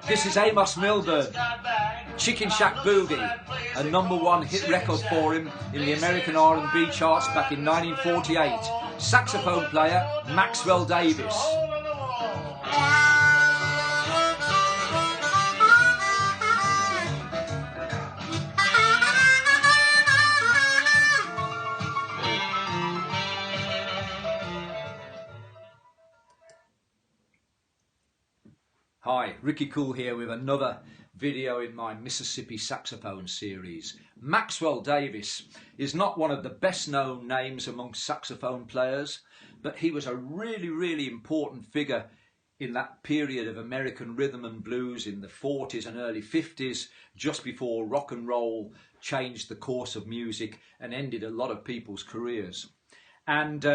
This is Amos Milburn, Chicken Shack Boogie, a #1 hit record for him in the American R&B charts back in 1948. Saxophone player Maxwell Davis. Hi, Ricky Cool here with another video in my Mississippi Saxophone series. Maxwell Davis is not one of the best known names amongst saxophone players, but he was a really important figure in that period of American rhythm and blues in the 40s and early 50s, just before rock and roll changed the course of music and ended a lot of people's careers. And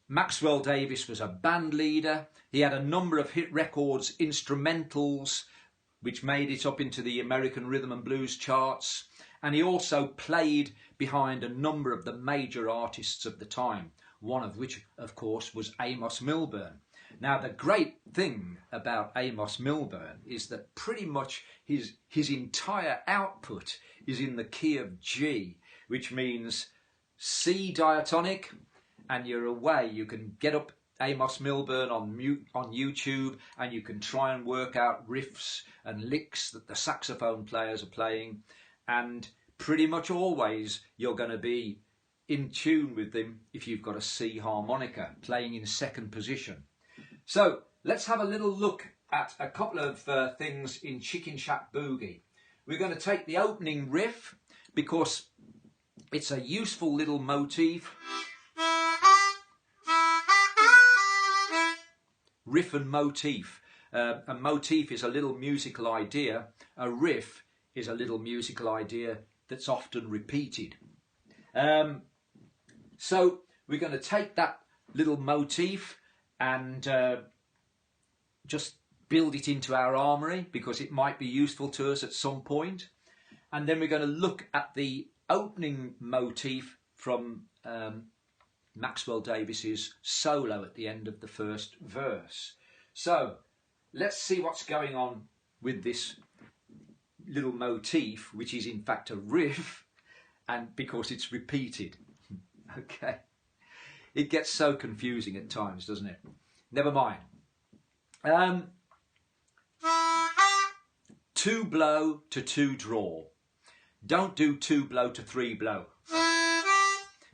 Maxwell Davis was a band leader. He had a number of hit records, instrumentals, which made it up into the American rhythm and blues charts. And he also played behind a number of the major artists of the time, one of which, of course, was Amos Milburn. Now, the great thing about Amos Milburn is that pretty much his entire output is in the key of G, which means C diatonic, and you're away. You can get up Amos Milburn on YouTube and you can try and work out riffs and licks that the saxophone players are playing, and pretty much always you're going to be in tune with them if you've got a C harmonica playing in second position. So let's have a little look at a couple of things in Chicken Shack Boogie. We're going to take the opening riff because it's a useful little motif. Riff and motif. A motif is a little musical idea. A riff is a little musical idea that's often repeated. So we're going to take that little motif and just build it into our armoury because it might be useful to us at some point. And then we're going to look at the opening motif from Maxwell Davis's solo at the end of the first verse. So let's see what's going on with this little motif, which is in fact a riff, and because it's repeated. Okay, it gets so confusing at times, doesn't it? Never mind. 2 blow to 2 draw. Don't do 2 blow to 3 blow,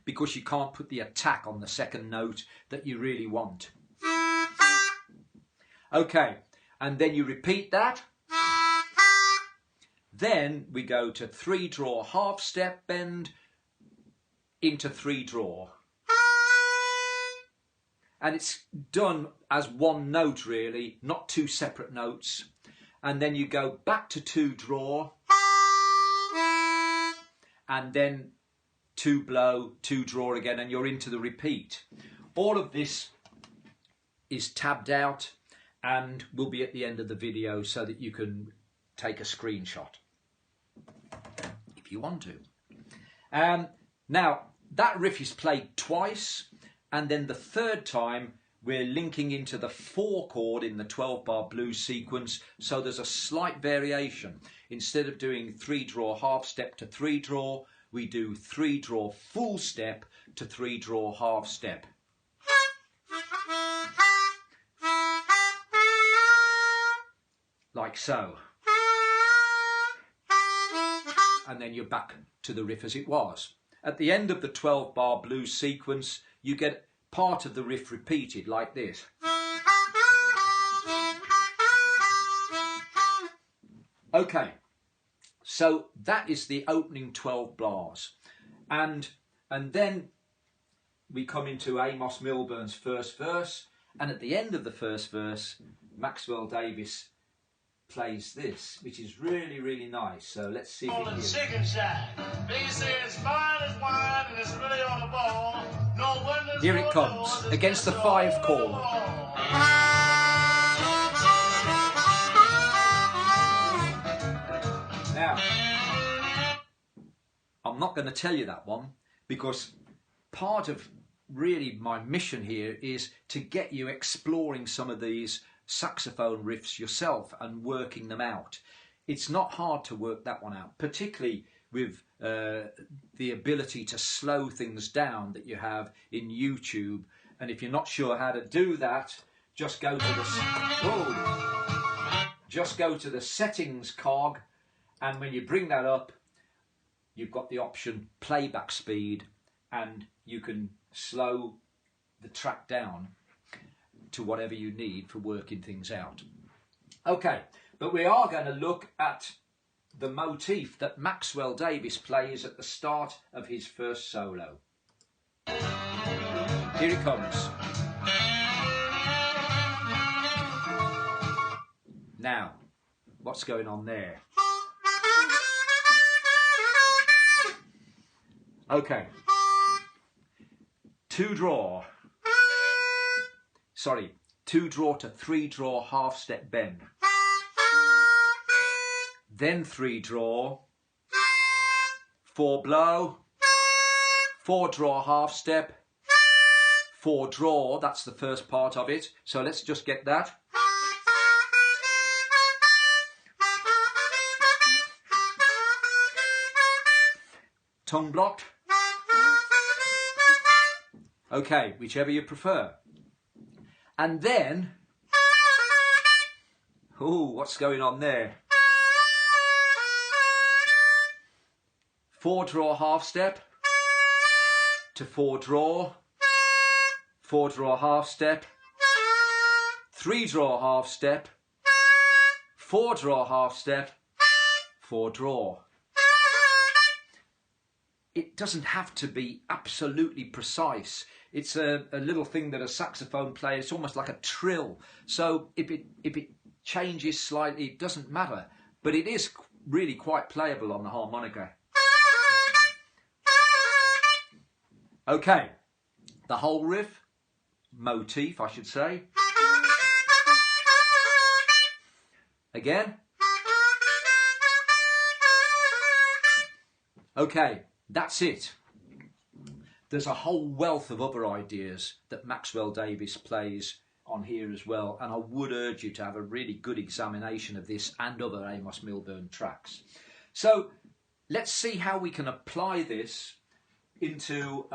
because you can't put the attack on the second note that you really want. Okay, and then you repeat that. Then we go to 3 draw half step bend into 3 draw. And it's done as one note really, not 2 separate notes. And then you go back to 2 draw. And then 2 blow, 2 draw again, and you're into the repeat. All of this is tabbed out and will be at the end of the video so that you can take a screenshot if you want to. Now, that riff is played twice, and then the third time we're linking into the 4 chord in the 12-bar blues sequence, so there's a slight variation. Instead of doing 3 draw half step to 3 draw, we do 3 draw full step to 3 draw half step. Like so. And then you're back to the riff as it was. At the end of the 12-bar blues sequence, you get part of the riff repeated like this. Okay. So that is the opening 12 bars, and then we come into Amos Milburn's first verse, and at the end of the first verse Maxwell Davis plays this, which is really nice. So let's see. Chicken Shack. Here it comes against the 5 chord. Now, I'm not going to tell you that one because part of really my mission here is to get you exploring some of these saxophone riffs yourself and working them out. It's not hard to work that one out, particularly with the ability to slow things down that you have in YouTube. And if you're not sure how to do that, just go to the settings cog, and when you bring that up, you've got the option playback speed, and you can slow the track down to whatever you need for working things out. Okay, but we are going to look at the motif that Maxwell Davis plays at the start of his first solo. Here it comes. Now, what's going on there? Okay. 2 draw to 3 draw half step bend. Then 3 draw, 4 blow, 4 draw half step, 4 draw, that's the first part of it. So let's just get that. Tongue blocked. Okay, whichever you prefer. And then, oh, what's going on there? 4 draw half step to 4 draw, 4 draw half step, 3 draw half step, 4 draw half step, 4 draw. It doesn't have to be absolutely precise. It's a little thing that a saxophone player, it's almost like a trill. So if it changes slightly, it doesn't matter. But it is really quite playable on the harmonica. Okay, the whole riff, motif I should say. Again. Okay, that's it. There's a whole wealth of other ideas that Maxwell Davis plays on here as well, and I would urge you to have a really good examination of this and other Amos Milburn tracks. So let's see how we can apply this into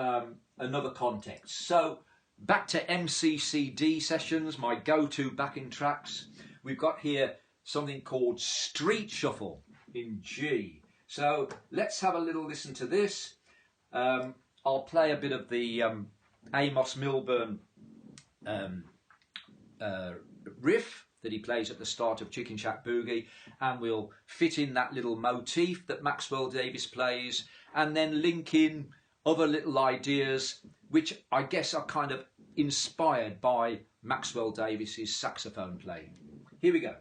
another context. So back to MCCD Sessions, my go-to backing tracks. We've got here something called Street Shuffle in G. So let's have a little listen to this. I'll play a bit of the Amos Milburn riff that he plays at the start of Chicken Shack Boogie, and we'll fit in that little motif that Maxwell Davis plays, and then link in other little ideas which I guess are kind of inspired by Maxwell Davis's saxophone playing. Here we go.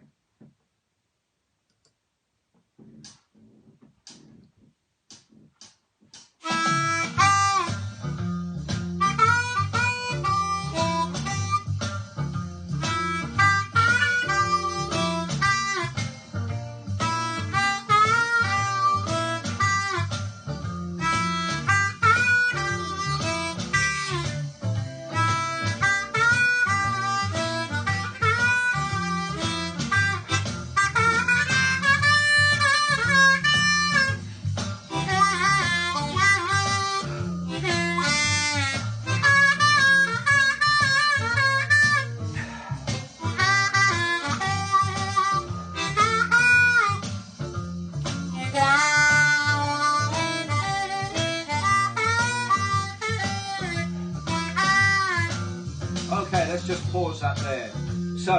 Okay, let's just pause that there. So,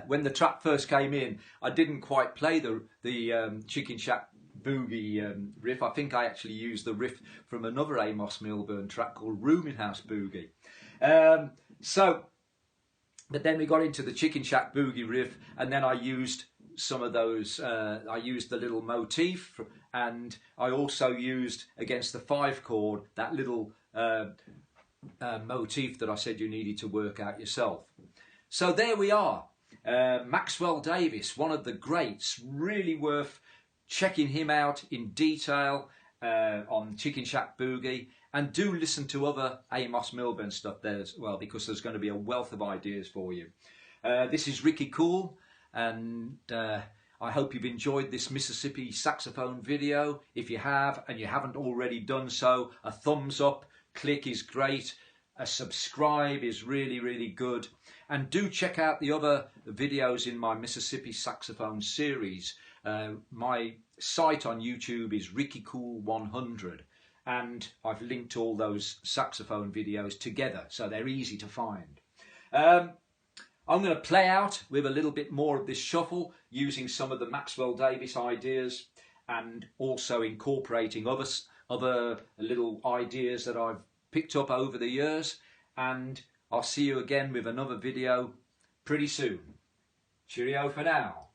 when the track first came in, I didn't quite play the Chicken Shack Boogie riff. I think I actually used the riff from another Amos Milburn track called Rooming House Boogie. But then we got into the Chicken Shack Boogie riff, and then I used some of those, I used the little motif, and I also used against the 5 chord that little motif that I said you needed to work out yourself. So there we are. Maxwell Davis, one of the greats, really worth checking him out in detail on Chicken Shack Boogie, and do listen to other Amos Milburn stuff there as well, because there's going to be a wealth of ideas for you. This is Ricky Cool, and I hope you've enjoyed this Mississippi saxophone video. If you have, and you haven't already done so, a thumbs up, click is great. A subscribe is really, really good. And do check out the other videos in my Mississippi saxophone series. My site on YouTube is Ricky Cool 100, and I've linked all those saxophone videos together, so they're easy to find. I'm going to play out with a little bit more of this shuffle, using some of the Maxwell Davis ideas and also incorporating other little ideas that I've picked up over the years. And I'll see you again with another video pretty soon. Cheerio for now.